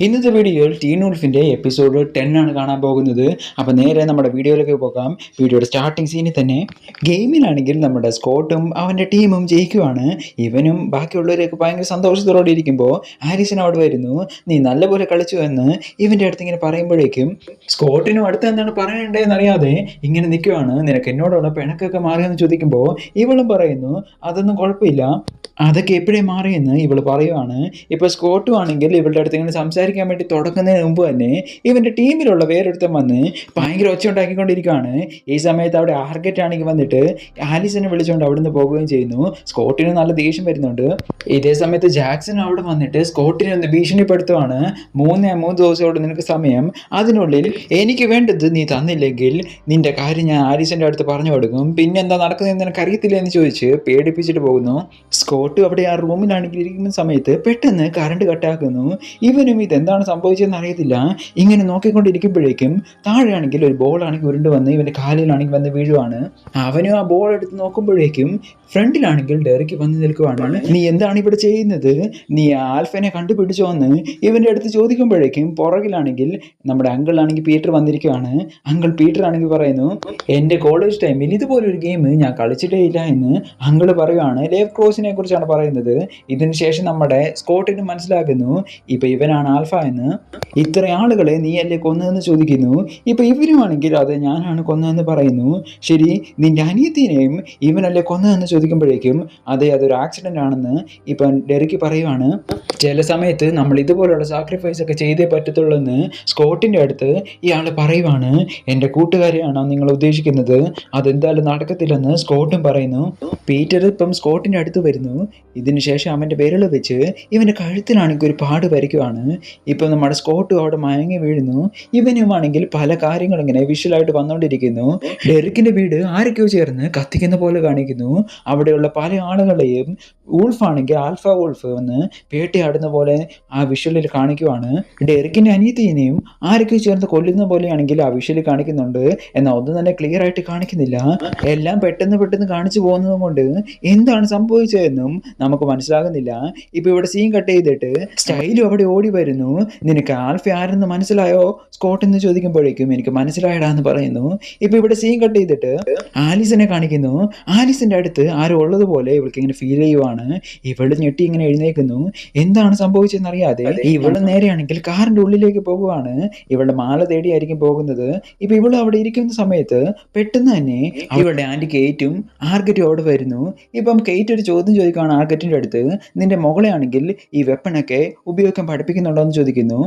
ഇന്നത്തെ വീഡിയോയിൽ tin വോൾഫിൻ്റെ episode 10 ആണ് കാണാൻ പോകുന്നത്. അപ്പോൾ നേരെ നമ്മുടെ വീഡിയോയിലേക്ക് പോകാം. വീഡിയോയുടെ സ്റ്റാർട്ടിങ് സീനിൽ തന്നെ ഗെയിമിലാണെങ്കിൽ നമ്മുടെ സ്കോട്ടും അവൻ്റെ ടീമും ജയിക്കുവാണ്. ഇവനും ബാക്കിയുള്ളവരൊക്കെ ഭയങ്കര സന്തോഷത്തോടെ ഇരിക്കുമ്പോൾ ആലിസൺ അവിടെ വരുന്നു. നീ നല്ലപോലെ കളിച്ചു എന്ന് ഇവൻ്റെ അടുത്ത് ഇങ്ങനെ പറയുമ്പോഴേക്കും സ്കോട്ടിനും അടുത്ത് എന്താണ് പറയണ്ടേന്ന് അറിയാതെ ഇങ്ങനെ നിൽക്കുവാണ്. നിനക്ക് എന്നോടുള്ള പിണക്കൊക്കെ മാറിയെന്ന് ചോദിക്കുമ്പോൾ ഇവളും പറയുന്നു അതൊന്നും കുഴപ്പമില്ല, അതൊക്കെ എപ്പോഴേ മാറിയെന്ന് ഇവൾ പറയുവാണ്. ഇപ്പോൾ സ്കോട്ടും ആണെങ്കിൽ ഇവളുടെ അടുത്ത് ഇങ്ങനെ സംസാരിക്കാൻ വേണ്ടി തുടങ്ങുന്നതിന് മുമ്പ് തന്നെ ഇവൻ്റെ ടീമിലുള്ള വേറൊരുത്തൻ വന്ന് ഭയങ്കര ഒച്ച ഉണ്ടാക്കിക്കൊണ്ടിരിക്കുകയാണ്. ഈ സമയത്ത് അവിടെ ആർഗറ്റ് ആണെങ്കിൽ വന്നിട്ട് ആലിസനെ വിളിച്ചുകൊണ്ട് അവിടുന്ന് പോകുകയും ചെയ്യുന്നു. സ്കോട്ടിന് നല്ല ദേഷ്യം വരുന്നുണ്ട്. ഇതേ സമയത്ത് ജാക്സൺ അവിടെ വന്നിട്ട് സ്കോട്ടിനെ ഒന്ന് ഭീഷണിപ്പെടുത്തുവാണ്. 3 ദിവസത്തോട് നിനക്ക് സമയം, അതിനുള്ളിൽ എനിക്ക് വേണ്ടത് നീ തന്നില്ലെങ്കിൽ നിന്റെ കാര്യം ഞാൻ ആലിസന്റെ അടുത്ത് പറഞ്ഞു കൊടുക്കും, പിന്നെന്താ നടക്കുന്നതെന്ന് നിനക്ക് അറിയത്തില്ല എന്ന് ചോദിച്ച് പേടിപ്പിച്ചിട്ട് പോകുന്നു. സ്കോട്ട് അവിടെ ആ റൂമിലാണെങ്കിൽ ഇരിക്കുന്ന സമയത്ത് പെട്ടെന്ന് കറണ്ട് കട്ടാക്കുന്നു. ഇവനും ഇതെന്താണ് സംഭവിച്ചതെന്ന് അറിയത്തില്ല. ഇങ്ങനെ നോക്കിക്കൊണ്ടിരിക്കുമ്പോഴേക്കും താഴെയാണെങ്കിൽ ഒരു ബോളാണെങ്കിൽ ഉരുണ്ട് വന്ന് ഇവൻ്റെ കാലിലാണെങ്കിൽ വന്ന് വീഴുവാണ്. അവനും ആ ബോൾ എടുത്ത് നോക്കുമ്പോഴേക്കും ഫ്രണ്ടിലാണെങ്കിൽ ഡെറിക്ക് വന്ന് നിൽക്കുവാണ്. നീ എന്താണ് ഇവിടെ ചെയ്യുന്നത്, നീ ആൽഫനെ കണ്ടുപിടിച്ചോ എന്ന് ഇവൻ്റെ അടുത്ത് ചോദിക്കുമ്പോഴേക്കും പുറകിലാണെങ്കിൽ നമ്മുടെ അങ്കിളാണെങ്കിൽ പീറ്റർ വന്നിരിക്കുകയാണ്. അങ്കിൾ പീറ്റർ ആണെങ്കിൽ പറയുന്നു എൻ്റെ കോളേജ് ടൈമിൽ ഇതുപോലൊരു ഗെയിം ഞാൻ കളിച്ചിട്ടേ ഇല്ല എന്ന് അങ്കിള് പറയുവാണ്. ലേവ് ക്രോസിനെ കുറിച്ചാണ് പറയുന്നത്. ഇതിന് ശേഷം നമ്മുടെ സ്കോട്ടിന് മനസ്സിലാക്കുന്നു ഇപ്പൊ ഇവനാണ് ആൽഫ എന്ന്. ഇത്ര ആളുകളെ നീ അല്ലേ കൊന്നതെന്ന് ചോദിക്കുന്നു. ഇപ്പൊ ഇവരുമാണെങ്കിൽ അത് ഞാനാണ് കൊന്നതെന്ന് പറയുന്നു. ശരി, നിന്റെ അനിയത്തിനെയും ഇവനല്ലേ കൊന്നതെന്ന് ചോദിക്കുമ്പോഴേക്കും അതെ, അതൊരു ആക്സിഡന്റ് ആണെന്ന് ഇപ്പം ഡെറിക്ക് പറയുവാണ്. ചില സമയത്ത് നമ്മൾ ഇതുപോലുള്ള സാക്രിഫൈസ് ഒക്കെ ചെയ്തേ പറ്റത്തുള്ളൂ എന്ന് സ്കോട്ടിൻ്റെ അടുത്ത് ഇയാൾ പറയുവാണ്. എൻ്റെ കൂട്ടുകാരെയാണോ നിങ്ങൾ ഉദ്ദേശിക്കുന്നത്, അതെന്തായാലും നടക്കത്തില്ലെന്ന് സ്കോട്ടും പറയുന്നു. പീറ്റർ ഇപ്പം സ്കോട്ടിൻ്റെ അടുത്ത് വരുന്നു. ഇതിനുശേഷം അവൻ്റെ വിരൽ വെച്ച് ഇവൻ്റെ കഴുത്തിലാണെങ്കിൽ ഒരു പാട് വരയ്ക്കുവാണ്. ഇപ്പം നമ്മുടെ സ്കോട്ടും അവിടെ മയങ്ങി വീഴുന്നു. ഇവനുമാണെങ്കിൽ പല കാര്യങ്ങളും ഇങ്ങനെ വിഷ്വലായിട്ട് വന്നുകൊണ്ടിരിക്കുന്നു. ഡെറിക്കിൻ്റെ വീട് ആരൊക്കെയോ ചേർന്ന് കത്തിക്കുന്ന പോലെ കാണിക്കുന്നു. അവിടെയുള്ള പല ആളുകളെയും വൂൾഫാണെങ്കിൽ ആൽഫ വൂൾഫ് വന്ന് വേട്ടയാടുന്ന പോലെ ആ വിഷ്വലിൽ കാണിക്കുവാണ്. ഡെറിക്കിൻ്റെ അനിയത്തിനെയും ആരൊക്കെ ചേർന്ന് കൊല്ലുന്ന പോലെയാണെങ്കിൽ ആ വിഷ്വലിൽ കാണിക്കുന്നുണ്ട്. എന്നാൽ ഒന്നും തന്നെ ക്ലിയർ ആയിട്ട് കാണിക്കുന്നില്ല. എല്ലാം പെട്ടെന്ന് കാണിച്ചു പോകുന്നത് കൊണ്ട് എന്താണ് സംഭവിച്ചതെന്നും നമുക്ക് മനസ്സിലാകുന്നില്ല. ഇപ്പൊ ഇവിടെ സീൻ കട്ട് ചെയ്തിട്ട് സ്റ്റൈലും അവിടെ ഓടി വരുന്നു. നിനക്ക് ആൽഫ ആരെന്ന് മനസ്സിലായോ സ്കോട്ട് എന്ന് ചോദിക്കുമ്പോഴേക്കും എനിക്ക് മനസ്സിലായടാന്ന് പറയുന്നു. ഇപ്പൊ ഇവിടെ സീൻ കട്ട് ചെയ്തിട്ട് ആലിസനെ കാണിക്കുന്നു. ആലിസിന്റെ അടുത്ത് ആരും ഉള്ളതുപോലെ ഇവൾക്ക് ഇങ്ങനെ ഫീൽ ചെയ്യുവാണ്. ഇവള് ഞെട്ടി ഇങ്ങനെ എഴുന്നേക്കുന്നു. എന്താണ് സംഭവിച്ചതെന്ന് അറിയാതെ ഇവള് നേരെയാണെങ്കിൽ കാറിന്റെ ഉള്ളിലേക്ക് പോകുവാണ്. ഇവളുടെ മാല തേടിയായിരിക്കും പോകുന്നത്. ഇപ്പൊ ഇവള് അവിടെ ഇരിക്കുന്ന സമയത്ത് പെട്ടെന്ന് തന്നെ ഇവളുടെ ആന്റി കേറ്റും ആർഗറ്റും അവിടെ വരുന്നു. ഇപ്പം കേറ്റ് ഒരു ചോദ്യം ചോദിക്കുകയാണ് ആർഗറ്റിന്റെ അടുത്ത്, നിന്റെ മകളെ ആണെങ്കിൽ ഈ വെപ്പണൊക്കെ ഉപയോഗിക്കാൻ പഠിപ്പിക്കുന്നുണ്ടോ എന്ന് ചോദിക്കുന്നു.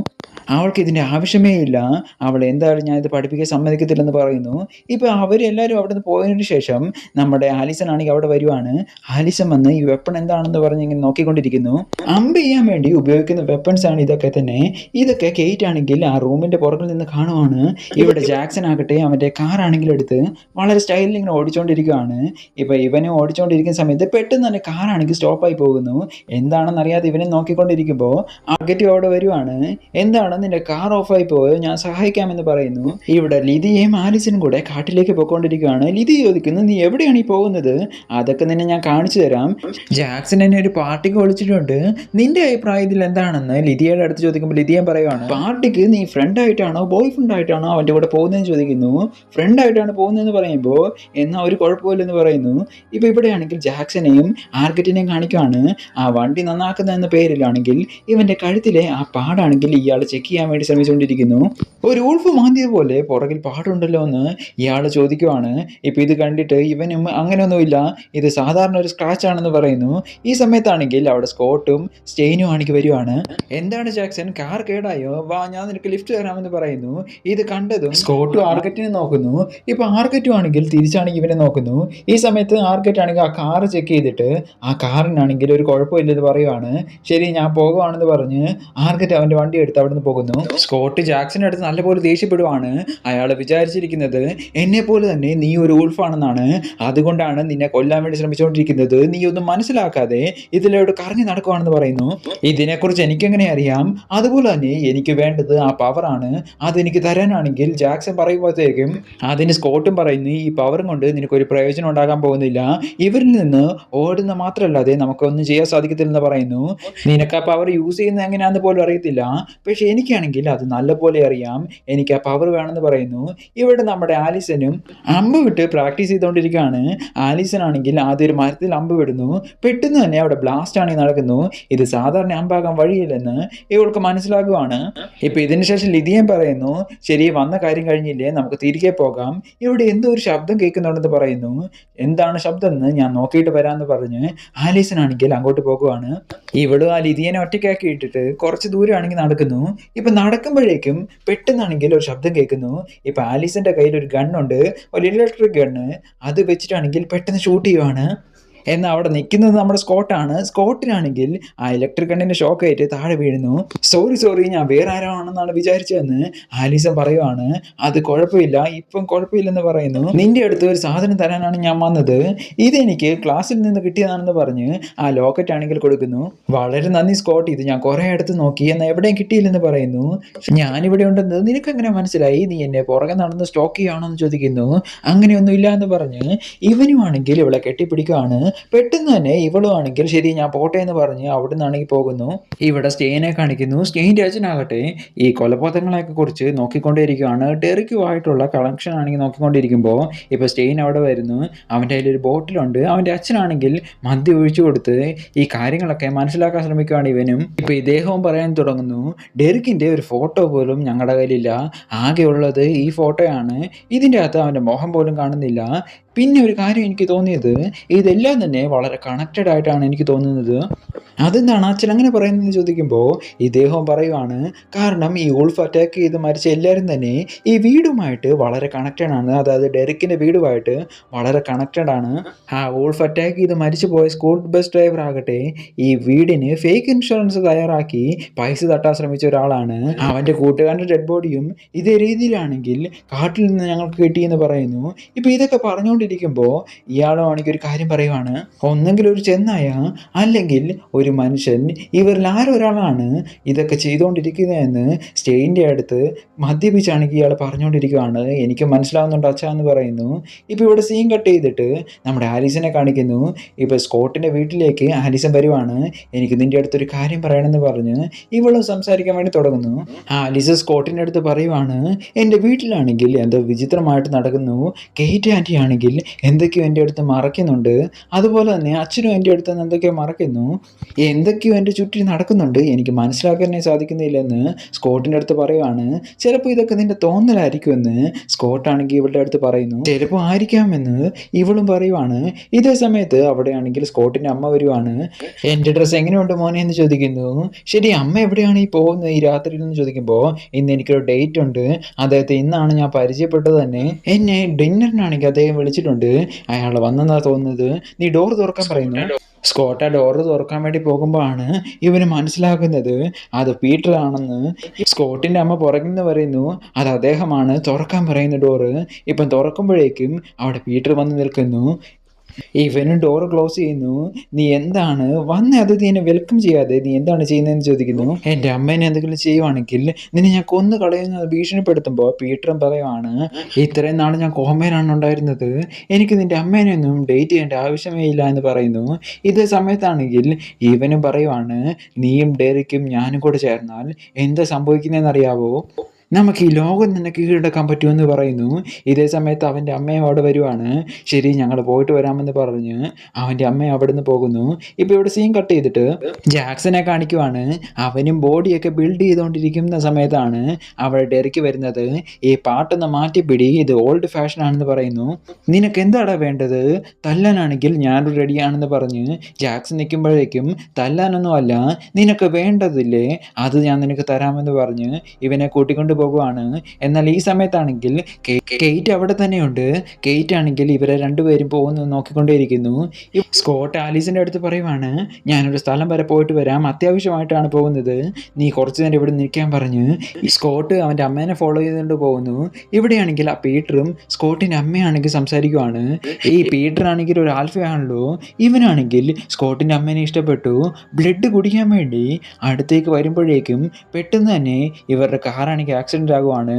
അവൾക്ക് ഇതിന്റെ ആവശ്യമേ ഇല്ല, അവൾ എന്തായാലും ഞാൻ ഇത് പഠിപ്പിക്കാൻ സമ്മതിക്കത്തില്ലെന്ന് പറയുന്നു. ഇപ്പൊ അവരെല്ലാവരും അവിടെ നിന്ന് പോയതിനു ശേഷം നമ്മുടെ ആലിസൺ ആണെങ്കിൽ അവിടെ വരുവാണ്. ആലിസൺ വന്ന് ഈ വെപ്പൺ എന്താണെന്ന് പറഞ്ഞ് ഇങ്ങനെ നോക്കിക്കൊണ്ടിരിക്കുന്നു. അമ്പ് ചെയ്യാൻ വേണ്ടി ഉപയോഗിക്കുന്ന വെപ്പൺസ് ആണ് ഇതൊക്കെ തന്നെ. ഇതൊക്കെ കേറ്റ് ആണെങ്കിൽ ആ റൂമിന്റെ പുറകിൽ നിന്ന് കാണുവാണ്. ഇവിടെ ജാക്സൺ ആകട്ടെ അവന്റെ കാർ ആണെങ്കിൽ എടുത്ത് വളരെ സ്റ്റൈലിൽ ഇങ്ങനെ ഓടിച്ചുകൊണ്ടിരിക്കുകയാണ്. ഇപ്പൊ ഇവനെ ഓടിച്ചുകൊണ്ടിരിക്കുന്ന സമയത്ത് പെട്ടെന്ന് തന്നെ കാറാണെങ്കിൽ സ്റ്റോപ്പായി പോകുന്നു. എന്താണെന്ന് അറിയാതെ ഇവനെ നോക്കിക്കൊണ്ടിരിക്കുമ്പോൾ ആർഗറ്റ് അവിടെ വരുവാണ്. എന്താണ് നിന്റെ കാർ ഓഫായി പോയോ, ഞാൻ സഹായിക്കാമെന്ന് പറയുന്നു. ഇവിടെ ലിതിയും ആലിസനും കൂടെ കാട്ടിലേക്ക് പോയിക്കൊണ്ടിരിക്കുകയാണ്. ലിതി ചോദിക്കുന്നു നീ എവിടെയാണ് ഈ പോകുന്നത്, അതൊക്കെ നിന്നെ ഞാൻ കാണിച്ചു തരാം. ജാക്സൺ എന്നെ ഒരു പാർട്ടിക്ക് വിളിച്ചിട്ടുണ്ട്, നിന്റെ അഭിപ്രായത്തിൽ എന്താണെന്ന് ലിതിയുടെ അടുത്ത് ചോദിക്കുമ്പോൾ ലിതിയൻ പറയുവാണ് പാർട്ടിക്ക് നീ ഫ്രണ്ട് ആയിട്ടാണോ ബോയ് ഫ്രണ്ട് ആയിട്ടാണോ അവൻ്റെ കൂടെ പോകുന്നതെന്ന് ചോദിക്കുന്നു. ഫ്രണ്ട് ആയിട്ടാണ് പോകുന്നതെന്ന് പറയുമ്പോൾ എന്നാൽ ഒരു കുഴപ്പമില്ലെന്ന് പറയുന്നു. ഇപ്പൊ ഇവിടെയാണെങ്കിൽ ജാക്സനെയും ആർഗറ്റിനെയും കാണിക്കുവാണ്. ആ വണ്ടി നന്നാക്കുന്ന എന്ന പേരിലാണെങ്കിൽ ഇവന്റെ കഴുത്തിലെ ആ പാടാണെങ്കിൽ ഇയാൾ ചെക്ക് ചെയ്യാൻ വേണ്ടി ശ്രമിച്ചുകൊണ്ടിരിക്കുന്നു. ഒരു ഉൾഫ് മാന്തിയ പോലെ പുറകിൽ പാടുണ്ടല്ലോ എന്ന് ഇയാൾ ചോദിക്കുവാണ്. ഇപ്പൊ ഇത് കണ്ടിട്ട് ഇവനും അങ്ങനെയൊന്നുമില്ല, ഇത് സാധാരണ ഒരു സ്ക്രാച്ച് ആണെന്ന് പറയുന്നു. ഈ സമയത്താണെങ്കിൽ അവിടെ സ്കോട്ടും സ്റ്റെയിനും ആണെങ്കിൽ വരുവാണ്. എന്താണ് ജാക്സൺ, കാർ കേടായോ, വാ ഞാൻ നിനക്ക് ലിഫ്റ്റ് തരാമെന്ന് പറയുന്നു. ഇത് കണ്ടതും സ്കോട്ടും ആർഗറ്റിനെ നോക്കുന്നു. ഇപ്പൊ ആർഗറ്റും ആണെങ്കിൽ തിരിച്ചാണെങ്കിൽ ഇവനെ നോക്കുന്നു. ഈ സമയത്ത് ആർഗറ്റ് ആണെങ്കിൽ ആ കാർ ചെക്ക് ചെയ്തിട്ട് ആ കാറിനാണെങ്കിൽ ഒരു കുഴപ്പമില്ലെന്ന് പറയുവാണ്. ശരി ഞാൻ പോകുവാണെന്ന് പറഞ്ഞ് ആർഗറ്റ് അവന്റെ വണ്ടി എടുത്ത് അവിടെ നിന്ന് പോകുന്നു. സ്കോട്ട് ജാക്സന്റെ അടുത്ത് നല്ലപോലെ ദേഷ്യപ്പെടുവാണ്. അയാൾ വിചാരിച്ചിരിക്കുന്നത് എന്നെ പോലെ തന്നെ നീ ഒരു ഉൾഫാണെന്നാണ്, അതുകൊണ്ടാണ് നിന്നെ കൊല്ലാൻ വേണ്ടി ശ്രമിച്ചുകൊണ്ടിരിക്കുന്നത്, നീ ഒന്നും മനസ്സിലാക്കാതെ ഇതിലൂടെ കറങ്ങി നടക്കുവാണെന്ന് പറയുന്നു. ഇതിനെക്കുറിച്ച് എനിക്കെങ്ങനെ അറിയാം, അതുപോലെ തന്നെ എനിക്ക് വേണ്ടത് ആ പവറാണ്, അതെനിക്ക് തരാനാണെങ്കിൽ ജാക്സൺ പറയുമ്പോഴത്തേക്കും അതിന് സ്കോട്ടും പറയുന്നു ഈ പവറും കൊണ്ട് നിനക്കൊരു പ്രയോജനം ഉണ്ടാകാൻ പോകുന്നില്ല, ഇവരിൽ നിന്ന് ഓടുന്ന മാത്രമേ അല്ലാതെ നമുക്കൊന്നും ചെയ്യാൻ സാധിക്കത്തില്ലെന്ന് പറയുന്നു. നിനക്ക് ആ പവർ യൂസ് ചെയ്യുന്നത് എങ്ങനെയാണെന്ന് പോലും അറിയത്തില്ല, പക്ഷെ എനിക്കാണെങ്കിൽ അത് നല്ലപോലെ അറിയാം, എനിക്ക് ആ പവർ വേണമെന്ന് പറയുന്നു. ഇവിടെ നമ്മുടെ ആലിസനും അമ്പ് വിട്ട് പ്രാക്ടീസ് ചെയ്തുകൊണ്ടിരിക്കുകയാണ്. ആലിസൺ ആണെങ്കിൽ ആദ്യം ഒരു മരത്തിൽ അമ്പ് വിടുന്നു. പെട്ടെന്ന് തന്നെ അവിടെ ബ്ലാസ്റ്റ് ആണെങ്കിൽ നടക്കുന്നു. ഇത് സാധാരണ അമ്പാകാൻ വഴിയില്ലെന്ന് ഇവൾക്ക് മനസ്സിലാകുവാണ്. ഇപ്പൊ ഇതിന് ശേഷം ലിതിയൻ പറയുന്നു, ശരി വന്ന കാര്യം കഴിഞ്ഞില്ലേ, നമുക്ക് തിരികെ പോകാം. ഇവിടെ എന്തോ ഒരു ശബ്ദം കേൾക്കുന്നുണ്ടെന്ന് പറയുന്നു. എന്താണ് ശബ്ദം എന്ന് ഞാൻ നോക്കിയിട്ട് വരാമെന്ന് പറഞ്ഞ് ആലീസൺ ആണെങ്കിൽ അങ്ങോട്ട് പോകുവാണ്. ഇവളും ആ ലിതിയനെ ഒറ്റയ്ക്കാക്കി ഇട്ടിട്ട് കുറച്ച് ദൂരമാണെങ്കിൽ നടക്കുന്നു. ഇപ്പൊ നടക്കുമ്പോഴേക്കും പെട്ടെന്നാണെങ്കിൽ ഒരു ശബ്ദം കേൾക്കുന്നു. ഇപ്പൊ ആലീസിന്റെ കയ്യിൽ ഒരു ഗണ്ണുണ്ട്, ഒരു ഇലക്ട്രിക് ഗണ്ണ്. അത് വെച്ചിട്ടാണെങ്കിൽ പെട്ടെന്ന് ഷൂട്ട് ചെയ്യുവാണ്. എന്നാൽ അവിടെ നിൽക്കുന്നത് നമ്മുടെ സ്കോട്ടാണ്. സ്കോട്ടിനാണെങ്കിൽ ആ ഇലക്ട്രിക് ഗണ്ണിന്റെ ഷോക്ക് ആയിട്ട് താഴെ വീഴുന്നു. സോറി ഞാൻ വേറെ ആരാണെന്നാണ് വിചാരിച്ചതെന്ന് ആലീസൺ പറയുവാണ്. അത് കുഴപ്പമില്ല, ഇപ്പം കുഴപ്പമില്ലെന്ന് പറയുന്നു. നിന്റെ അടുത്ത് ഒരു സാധനം തരാനാണ് ഞാൻ വന്നത്, ഇതെനിക്ക് ക്ലാസ്സിൽ നിന്ന് കിട്ടിയതാണെന്ന് പറഞ്ഞ് ആ ലോക്കറ്റ് ആണെങ്കിൽ കൊടുക്കുന്നു. വളരെ നന്ദി സ്കോട്ട്, ഇത് ഞാൻ കുറെ അടുത്ത് നോക്കി, എന്നാൽ എവിടെയും കിട്ടിയില്ലെന്ന് പറയുന്നു. ഞാനിവിടെ ഉണ്ടെന്ന് നിനക്ക് എങ്ങനെ മനസ്സിലായി, നീ എന്നെ പുറകെ നടന്ന് സ്റ്റോക്ക് ചെയ്യുകയാണോ എന്ന് ചോദിക്കുന്നു. അങ്ങനെയൊന്നും ഇല്ല എന്ന് പറഞ്ഞ് ഇവനുമാണെങ്കിൽ ഇവളെ കെട്ടിപ്പിടിക്കുകയാണ്. പെട്ടെന്ന് തന്നെ ഇവളും ആണെങ്കിൽ ശരി ഞാൻ പോട്ടെ എന്ന് പറഞ്ഞ് അവിടെ നിന്നാണെങ്കിൽ പോകുന്നു. ഇവിടെ സ്റ്റെയിനെ കാണിക്കുന്നു. സ്റ്റെയിൻ്റെ അച്ഛനാകട്ടെ ഈ കൊലപാതകങ്ങളെയൊക്കെ കുറിച്ച് നോക്കിക്കൊണ്ടേയിരിക്കുകയാണ്. ഡെറിക്കുമായിട്ടുള്ള കണക്ഷൻ ആണെങ്കിൽ നോക്കിക്കൊണ്ടിരിക്കുമ്പോൾ ഇപ്പോൾ സ്റ്റെയിൻ അവിടെ വരുന്നു. അവൻ്റെ കയ്യിലൊരു ബോട്ടിലുണ്ട്. അവൻ്റെ അച്ഛനാണെങ്കിൽ മദ്യം ഒഴിച്ചു കൊടുത്ത് ഈ കാര്യങ്ങളൊക്കെ മനസ്സിലാക്കാൻ ശ്രമിക്കുകയാണ് ഇവനും. ഇപ്പോൾ ഇദ്ദേഹവും പറയാൻ തുടങ്ങുന്നു, ഡെറിക്കിൻ്റെ ഒരു ഫോട്ടോ പോലും ഞങ്ങളുടെ കയ്യിലില്ല, ആകെ ഉള്ളത് ഈ ഫോട്ടോയാണ്, ഇതിൻ്റെ അകത്ത് അവൻ്റെ മുഖം പോലും കാണുന്നില്ല. പിന്നെ ഒരു കാര്യം എനിക്ക് തോന്നിയത്, ഇതെല്ലാം തന്നെ വളരെ കണക്റ്റഡ് ആയിട്ടാണ് എനിക്ക് തോന്നുന്നത്. അതെന്താണ് അച്ഛൻ അങ്ങനെ പറയുന്നതെന്ന് ചോദിക്കുമ്പോൾ ഇദ്ദേഹം പറയുവാണ്, കാരണം ഈ വൂൾഫ് അറ്റാക്ക് ചെയ്ത് മരിച്ച എല്ലാവരും തന്നെ ഈ വീടുമായിട്ട് വളരെ കണക്റ്റഡ് ആണ്, അതായത് ഡെറിക്കിൻ്റെ വീടുമായിട്ട് വളരെ കണക്റ്റഡ് ആണ്. ആ വൂൾഫ് അറ്റാക്ക് ചെയ്ത് മരിച്ചു പോയ സ്കൂൾ ബസ് ഡ്രൈവർ ആകട്ടെ ഈ വീടിന് ഫേക്ക് ഇൻഷുറൻസ് തയ്യാറാക്കി പൈസ തട്ടാൻ ശ്രമിച്ച ഒരാളാണ്. അവൻ്റെ കൂട്ടുകാരൻ്റെ ഡെഡ് ബോഡിയും ഇതേ രീതിയിലാണെങ്കിൽ കാട്ടിൽ നിന്ന് ഞങ്ങൾക്ക് കിട്ടിയെന്ന് പറയുന്നു. ഇപ്പം ഇതൊക്കെ പറഞ്ഞുകൊണ്ടിരിക്കുമ്പോൾ ഇയാളുമാണെങ്കിൽ ഒരു കാര്യം പറയുവാണ്, ഒന്നെങ്കിൽ ഒരു ചെന്നായ അല്ലെങ്കിൽ ഒരു മനുഷ്യൻ, ഇവരിൽ ആരൊരാളാണ് ഇതൊക്കെ ചെയ്തുകൊണ്ടിരിക്കുന്നതെന്ന് സ്റ്റെയിൻ്റെ അടുത്ത് മദ്യപിച്ചാണെങ്കിൽ ഇയാൾ പറഞ്ഞുകൊണ്ടിരിക്കുകയാണ്. എനിക്ക് മനസ്സിലാവുന്നുണ്ട് അച്ഛാ എന്ന് പറയുന്നു. ഇപ്പോൾ ഇവിടെ സീൻ കട്ട് ചെയ്തിട്ട് നമ്മുടെ ആലീസിനെ കാണിക്കുന്നു. ഇപ്പോൾ സ്കോട്ടിൻ്റെ വീട്ടിലേക്ക് ആലീസൻ വരുവാണ്. എനിക്ക് നിൻ്റെ അടുത്തൊരു കാര്യം പറയണമെന്ന് പറഞ്ഞ് ഇവളും സംസാരിക്കാൻ വേണ്ടി തുടങ്ങുന്നു. ആലീസ് സ്കോട്ടിൻ്റെ അടുത്ത് പറയുവാണ്, എൻ്റെ വീട്ടിലാണെങ്കിൽ എന്തോ വിചിത്രമായിട്ട് നടക്കുന്നു, കെയ്റ്റ് ആൻറ്റി ആണെങ്കിൽ എന്തൊക്കെയോ എൻ്റെ അടുത്ത് മറയ്ക്കുന്നുണ്ട്, അതുപോലെ തന്നെ അച്ഛനും എൻ്റെ അടുത്ത് നിന്ന് എന്തൊക്കെയോ മറയ്ക്കുന്നു, എന്തൊക്കെയോ എൻ്റെ ചുറ്റും നടക്കുന്നുണ്ട്, എനിക്ക് മനസ്സിലാക്കാനേ സാധിക്കുന്നില്ലെന്ന് സ്കോട്ടിൻ്റെ അടുത്ത് പറയുവാണ്. ചിലപ്പോൾ ഇതൊക്കെ നിൻ്റെ തോന്നലായിരിക്കുമെന്ന് സ്കോട്ടാണെങ്കിൽ ഇവളുടെ അടുത്ത് പറയുന്നു. ചിലപ്പോൾ ആയിരിക്കാമെന്ന് ഇവളും പറയുവാണ്. ഇതേ സമയത്ത് അവിടെയാണെങ്കിൽ സ്കോട്ടിൻ്റെ അമ്മ വരുവാണ്. എൻ്റെ ഡ്രസ്സ് എങ്ങനെയുണ്ട് മോനെ എന്ന് ചോദിക്കുന്നു. ശരി അമ്മ എവിടെയാണ് ഈ പോകുന്നത് ഈ രാത്രിയിൽ എന്ന് ചോദിക്കുമ്പോൾ, ഇന്ന് എനിക്കൊരു ഡേറ്റ് ഉണ്ട്, അദ്ദേഹത്തെ ഇന്നാണ് ഞാൻ പരിചയപ്പെട്ടത് തന്നെ, എന്നെ ഡിന്നറിനാണെങ്കിൽ അദ്ദേഹം വിളിച്ചിട്ടുണ്ട്, അയാൾ വന്നെന്നാണ് തോന്നുന്നത്, നീ ഡോർ തുറക്കാൻ പറയുന്നു. സ്കോട്ട് ആ ഡോറ് തുറക്കാൻ വേണ്ടി പോകുമ്പോഴാണ് ഇവന് മനസ്സിലാക്കുന്നത് അത് പീറ്റർ ആണെന്ന്. സ്കോട്ടിൻ്റെ അമ്മ പുറകിൽ നിന്ന് പറയുന്നു, അത് അദ്ദേഹമാണ്, തുറക്കാൻ പറയുന്ന ഡോറ്. ഇപ്പം തുറക്കുമ്പോഴേക്കും അവിടെ പീറ്റർ വന്ന് നിൽക്കുന്നു. ഇവനും ഡോറ് ക്ലോസ് ചെയ്യുന്നു. നീ എന്താണ് വന്ന അതിഥിയെ വെൽക്കം ചെയ്യാതെ നീ എന്താണ് ചെയ്യുന്നതെന്ന് ചോദിക്കുന്നു. എൻ്റെ അമ്മേനെ എന്തെങ്കിലും ചെയ്യുവാണെങ്കിൽ നിന്നെ ഞാൻ കൊന്നു കളയുന്ന ഭീഷണിപ്പെടുത്തുമ്പോൾ പീറ്ററും പറയുവാണ്, ഇത്രയും നാൾ ഞാൻ കോമയിലാണ് ഉണ്ടായിരുന്നത്, എനിക്ക് നിൻ്റെ അമ്മേനെയൊന്നും ഡേറ്റ് ചെയ്യേണ്ട ആവശ്യമേ ഇല്ല എന്ന് പറയുന്നു. ഇതേ സമയത്താണെങ്കിൽ ഇവനും പറയുവാണ്, നീയും ഡെറിക്കും ഞാനും കൂടെ ചേർന്നാൽ എന്താ സംഭവിക്കുന്നതെന്ന് അറിയാവോ, നമുക്ക് ഈ ലോകം തന്നെ കീഴടക്കാൻ പറ്റുമെന്ന് പറയുന്നു. ഇതേ സമയത്ത് അവൻ്റെ അമ്മയും അവിടെ വരുവാണ്. ശരി ഞങ്ങൾ പോയിട്ട് വരാമെന്ന് പറഞ്ഞ് അവൻ്റെ അമ്മ അവിടെ നിന്ന് പോകുന്നു. ഇപ്പോൾ ഇവിടെ സീൻ കട്ട് ചെയ്തിട്ട് ജാക്സനെ കാണിക്കുവാണ്. അവനും ബോഡിയൊക്കെ ബിൽഡ് ചെയ്തുകൊണ്ടിരിക്കുന്ന സമയത്താണ് അവിടെ ഡെറിക്ക് വരുന്നത്. ഈ പാട്ടൊന്ന് മാറ്റിപ്പിടി, ഇത് ഓൾഡ് ഫാഷൻ ആണെന്ന് പറയുന്നു. നിനക്ക് എന്താടാ വേണ്ടത്, തല്ലാനാണെങ്കിൽ ഞാൻ റെഡിയാണെന്ന് പറഞ്ഞ് ജാക്സൺ നിൽക്കുമ്പോഴേക്കും, തല്ലാനൊന്നും അല്ല, നിനക്ക് വേണ്ടതില്ലേ അത് ഞാൻ നിനക്ക് തരാമെന്ന് പറഞ്ഞ് ഇവനെ കൂട്ടിക്കൊണ്ട് പോകുവാണ്. എന്നാൽ ഈ സമയത്താണെങ്കിൽ കെയ്റ്റ് അവിടെ തന്നെയുണ്ട്. കെയ്റ്റ് ആണെങ്കിൽ ഇവരെ രണ്ടുപേരും പോകുന്നത് നോക്കിക്കൊണ്ടേയിരിക്കുന്നു. സ്കോട്ട് ആലീസിൻ്റെ അടുത്ത് പറയുവാണ്, ഞാനൊരു സ്ഥലം വരെ പോയിട്ട് വരാം, അത്യാവശ്യമായിട്ടാണ് പോകുന്നത്, നീ കുറച്ച് നേരം ഇവിടെ നിൽക്കാൻ പറഞ്ഞ് സ്കോട്ട് അവൻ്റെ അമ്മേനെ ഫോളോ ചെയ്തുകൊണ്ട് പോകുന്നു. ഇവിടെയാണെങ്കിൽ ആ പീറ്ററും സ്കോട്ടിൻ്റെ അമ്മയാണെങ്കിൽ സംസാരിക്കുവാണ്. ഈ പീറ്റർ ആണെങ്കിൽ ഒരു ആൽഫയാണല്ലോ, ഇവനാണെങ്കിൽ സ്കോട്ടിൻ്റെ അമ്മേനെ ഇഷ്ടപ്പെട്ടു. ബ്ലഡ് കുടിക്കാൻ വേണ്ടി അടുത്തേക്ക് വരുമ്പോഴേക്കും പെട്ടെന്ന് തന്നെ ഇവരുടെ കാറാണെങ്കിൽ ആക്സിഡന്റ് ആകുവാണ്.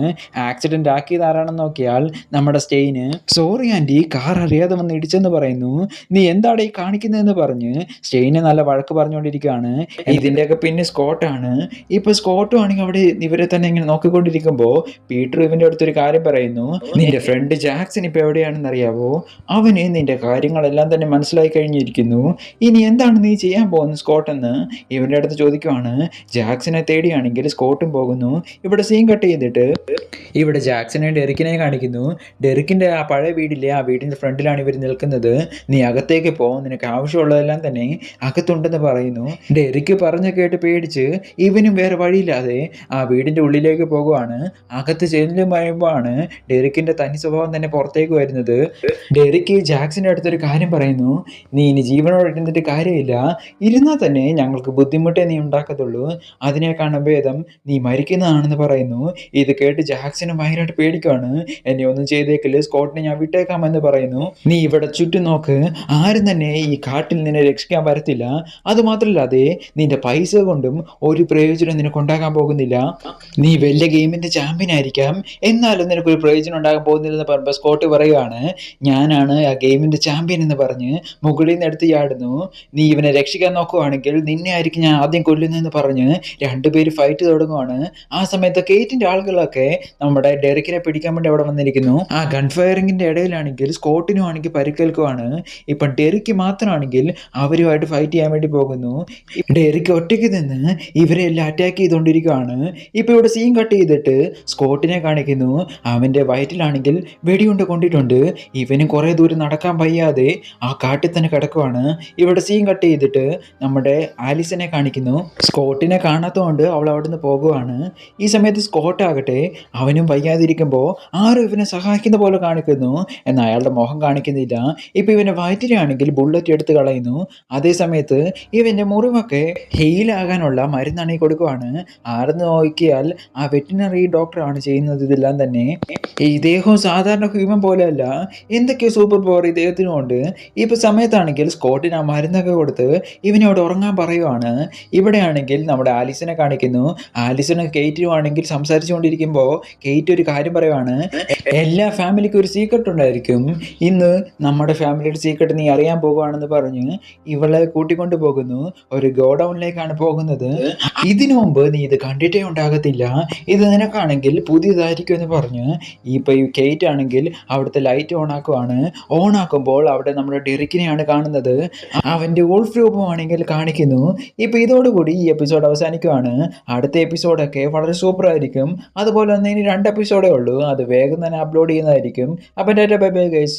ആക്സിഡന്റ് ആക്കിയത് ആരാണെന്ന് നോക്കിയാൽ നമ്മുടെ സ്റ്റെയിന്. സോറി ആൻറ്റി, കാർ അറിയാതെ വന്ന് ഇടിച്ചെന്ന് പറയുന്നു. നീ എന്താണ് ഈ കാണിക്കുന്നതെന്ന് പറഞ്ഞ് സ്റ്റെയിനെ നല്ല വഴക്ക് പറഞ്ഞുകൊണ്ടിരിക്കുകയാണ്. ഇതിൻ്റെയൊക്കെ പിന്നെ സ്കോട്ടാണ്. ഇപ്പൊ സ്കോട്ടും ആണെങ്കിൽ അവിടെ ഇവരെ തന്നെ ഇങ്ങനെ നോക്കിക്കൊണ്ടിരിക്കുമ്പോൾ പീറ്റർ ഇവന്റെ അടുത്തൊരു കാര്യം പറയുന്നു. നിന്റെ ഫ്രണ്ട് ജാക്സൺ ഇപ്പൊ എവിടെയാണെന്ന് അറിയാവോ? അവന് നിന്റെ കാര്യങ്ങളെല്ലാം തന്നെ മനസ്സിലായി കഴിഞ്ഞിരിക്കുന്നു. ഇനി എന്താണ് നീ ചെയ്യാൻ പോകുന്നത് സ്കോട്ട് എന്ന് ഇവന്റെ അടുത്ത് ചോദിക്കുവാണ്. ജാക്സനെ തേടിയാണെങ്കിൽ സ്കോട്ടും പോകുന്നു. ഇവിടെ സീൻ കട്ട് ചെയ്തിട്ട് ഇവിടെ ജാക്സനെ ഡെറിക്കിനെ കാണിക്കുന്നു. ഡെറിക്കിന്റെ ആ പഴയ വീടില്ലേ, ആ വീടിന്റെ ഫ്രണ്ടിലാണ് ഇവർ നിൽക്കുന്നത്. നീ അകത്തേക്ക് പോ, നിനക്ക് ആവശ്യമുള്ളതെല്ലാം തന്നെ അകത്തുണ്ടെന്ന് പറയുന്നു. ഡെറിക്ക് പറഞ്ഞു കേട്ട് പേടിച്ച് ഇവനും വേറെ വഴിയില്ലാതെ ആ വീടിന്റെ ഉള്ളിലേക്ക് പോകുവാണ്. അകത്ത് ചെല്ലുമ്പോഴാണ് ഡെറിക്കിന്റെ തനി സ്വഭാവം തന്നെ പുറത്തേക്ക് വരുന്നത്. ഡെറിക്ക് ജാക്സന്റെ അടുത്തൊരു കാര്യം പറയുന്നു. നീ ഇനി ജീവനോടെ ഇരുന്നിട്ട് കാര്യമില്ല, ഇരുന്നാൽ തന്നെ ഞങ്ങൾക്ക് ബുദ്ധിമുട്ടേ നീ ഉണ്ടാക്കത്തുള്ളൂ. അതിനേക്കാണ് ഭേദം നീ മരിക്കുന്നതാണെന്ന് പറയുന്നു. ഇത് കേട്ട് ജാക്സന് ഭയങ്കരമായിട്ട് പേടിക്കുവാണ്. എന്നെ ഒന്നും ചെയ്തേക്കില്ല, സ്കോട്ടിനെ ഞാൻ വിട്ടേക്കാമെന്ന് പറയുന്നു. നീ ഇവിടെ ചുറ്റും നോക്ക്, ആരും തന്നെ ഈ കാട്ടിൽ നിന്നെ രക്ഷിക്കാൻ വരത്തില്ല. അതുമാത്രമല്ലാതെ നിന്റെ പൈസ കൊണ്ടും ഒരു പ്രയോജനം നിനക്ക് ഉണ്ടാകാൻ പോകുന്നില്ല. നീ വലിയ ഗെയിമിന്റെ ചാമ്പ്യൻ ആയിരിക്കാം, എന്നാലും നിനക്കൊരു പ്രയോജനം ഉണ്ടാകാൻ പോകുന്നില്ലെന്ന് പറയുമ്പോൾ സ്കോട്ട് പറയുകയാണ്, ഞാനാണ് ആ ഗെയിമിന്റെ ചാമ്പ്യൻ എന്ന് പറഞ്ഞ് മുകളിൽ നിന്ന് എടുത്ത് ചാടുന്നു. നീ ഇവനെ രക്ഷിക്കാൻ നോക്കുവാണെങ്കിൽ നിന്നെ ആയിരിക്കും ഞാൻ ആദ്യം കൊല്ലുന്നതെന്ന് പറഞ്ഞ് രണ്ടുപേര് ഫൈറ്റ് തുടങ്ങുവാണ്. ആ സമയത്ത് കേറ്റിന്റെ ആളുകളൊക്കെ നമ്മുടെ ഡെറിക്കിനെ പിടിക്കാൻ വേണ്ടി അവിടെ വന്നിരിക്കുന്നു. ആ ഗൺഫയറിംഗിന്റെ ഇടയിലാണെങ്കിൽ സ്കോട്ടിനും ആണെങ്കിൽ പരിക്കേൽക്കുവാണ്. ഇപ്പൊ ഡെറിക്ക് മാത്രമാണെങ്കിൽ അവരുമായിട്ട് ഫൈറ്റ് ചെയ്യാൻ വേണ്ടി പോകുന്നു. ഡെറിക്ക് ഒറ്റയ്ക്ക് നിന്ന് ഇവരെ എല്ലാം അറ്റാക്ക് ചെയ്തുകൊണ്ടിരിക്കുകയാണ്. ഇപ്പൊ ഇവിടെ സീൻ കട്ട് ചെയ്തിട്ട് സ്കോട്ടിനെ കാണിക്കുന്നു. അവന്റെ വയറ്റിലാണെങ്കിൽ വെടിയുണ്ട കൊണ്ടിട്ടുണ്ട്. ഇവനും കുറെ ദൂരം നടക്കാൻ വയ്യാതെ ആ കാട്ടിൽ തന്നെ കിടക്കുവാണ്. ഇവിടെ സീൻ കട്ട് ചെയ്തിട്ട് നമ്മുടെ ആലിസിനെ കാണിക്കുന്നു. സ്കോട്ടിനെ കാണാത്തതുകൊണ്ട് അവൾ അവിടെ നിന്ന് പോകുവാണ്. ഈ സമയത്ത് സ്കോട്ട് ആകട്ടെ അവനും വയ്യാതിരിക്കുമ്പോൾ ആരും ഇവനെ സഹായിക്കുന്ന പോലെ കാണിക്കുന്നു. എന്നാൽ അയാളുടെ മുഖം കാണിക്കുന്നില്ല. ഇപ്പൊ ഇവന്റെ വയറ്റിലാണെങ്കിൽ ബുള്ളറ്റ് എടുത്ത് കളയുന്നു. അതേ സമയത്ത് ഇവന്റെ മുറിവൊക്കെ ഹീലാകാനുള്ള മരുന്നാണ് ഈ കൊടുക്കുവാണ്. ആരെന്ന് നോക്കിയാൽ ആ വെറ്റിനറി ഡോക്ടറാണ് ചെയ്യുന്നത് ഇതെല്ലാം തന്നെ. ഇദ്ദേഹവും സാധാരണ ഹ്യൂമൻ പോലെയല്ല, എന്തൊക്കെയോ സൂപ്പർ പവർ ഇദ്ദേഹത്തിനുമുണ്ട്. ഇപ്പൊ സമയത്താണെങ്കിൽ സ്കോട്ടിന് ആ മരുന്നൊക്കെ കൊടുത്ത് ഇവനോട് ഉറങ്ങാൻ പറയുവാണ്. ഇവിടെയാണെങ്കിൽ നമ്മുടെ ആലിസിനെ കാണിക്കുന്നു. ആലിസിന് കേറ്റുവാണെങ്കിൽ സംസാരിച്ചുകൊണ്ടിരിക്കുമ്പോൾ കേറ്റ് ഒരു കാര്യം പറയുവാണ്. എല്ലാ ഫാമിലിക്കും ഒരു സീക്രട്ട് ഉണ്ടായിരിക്കും, ഇന്ന് നമ്മുടെ ഫാമിലിയുടെ സീക്രട്ട് നീ അറിയാൻ പോകുവാണെന്ന് പറഞ്ഞ് ഇവളെ കൂട്ടിക്കൊണ്ടു പോകുന്നു. ഒരു ഗോഡൌണിലേക്കാണ് പോകുന്നത്. ഇതിനു മുമ്പ് നീ ഇത് കണ്ടിട്ടേ ഉണ്ടാകത്തില്ല, ഇത് നിനക്കാണെങ്കിൽ പുതിയതായിരിക്കും എന്ന് പറഞ്ഞ് ഇപ്പൊ ഈ കേറ്റ് ആണെങ്കിൽ അവിടുത്തെ ലൈറ്റ് ഓൺ ആക്കുവാണ്. ഓൺ ആക്കുമ്പോൾ അവിടെ നമ്മുടെ ഡെറിക്കിനെയാണ് കാണുന്നത്. അവന്റെ വോൾഫ് രൂപമാണെങ്കിൽ കാണിക്കുന്നു. ഇപ്പൊ ഇതോടുകൂടി ഈ എപ്പിസോഡ് അവസാനിക്കുവാണ്. അടുത്ത എപ്പിസോഡൊക്കെ വളരെ സൂപ്പർ ആയിരിക്കും. അതുപോലെ തന്നെ ഇനി 2 എപ്പിസോഡേ ഉള്ളൂ, അത് വേഗം തന്നെ അപ്ലോഡ് ചെയ്യുന്നതായിരിക്കും. അപ്പം ബൈ ബൈ ഗൈസ്.